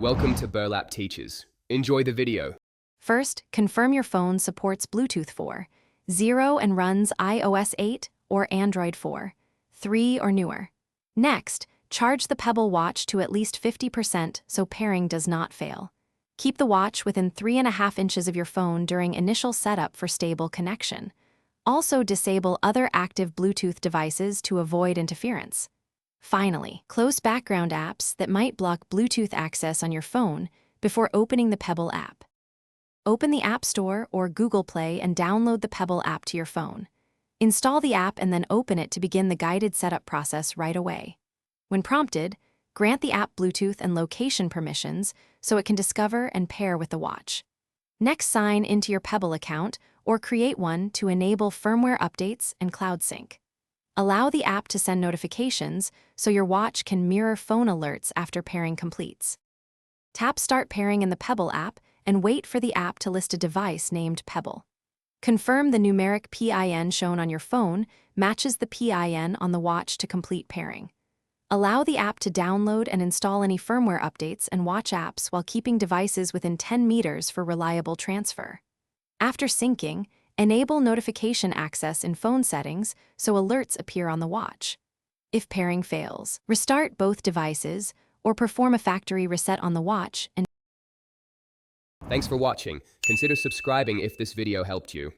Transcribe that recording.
Welcome to Burlap Teachers. Enjoy the video. First, confirm your phone supports Bluetooth 4.0 and runs iOS 8 or Android 4.3 or newer. Next, charge the Pebble watch to at least 50% so pairing does not fail. Keep the watch within 3.5 inches of your phone during initial setup for stable connection. Also disable other active Bluetooth devices to avoid interference. Finally, close background apps that might block Bluetooth access on your phone before opening the Pebble app. Open the App Store or Google Play and download the Pebble app to your phone. Install the app and then open it to begin the guided setup process right away. When prompted, grant the app Bluetooth and location permissions so it can discover and pair with the watch. Next, sign into your Pebble account or create one to enable firmware updates and cloud sync. Allow the app to send notifications so your watch can mirror phone alerts after pairing completes. Tap Start Pairing in the Pebble app and wait for the app to list a device named Pebble. Confirm the numeric PIN shown on your phone matches the PIN on the watch to complete pairing. Allow the app to download and install any firmware updates and watch apps while keeping devices within 10 meters for reliable transfer. After syncing, enable notification access in phone settings so alerts appear on the watch. If pairing fails, restart both devices or perform a factory reset on the watch and Thanks for watching. Consider subscribing if this video helped you.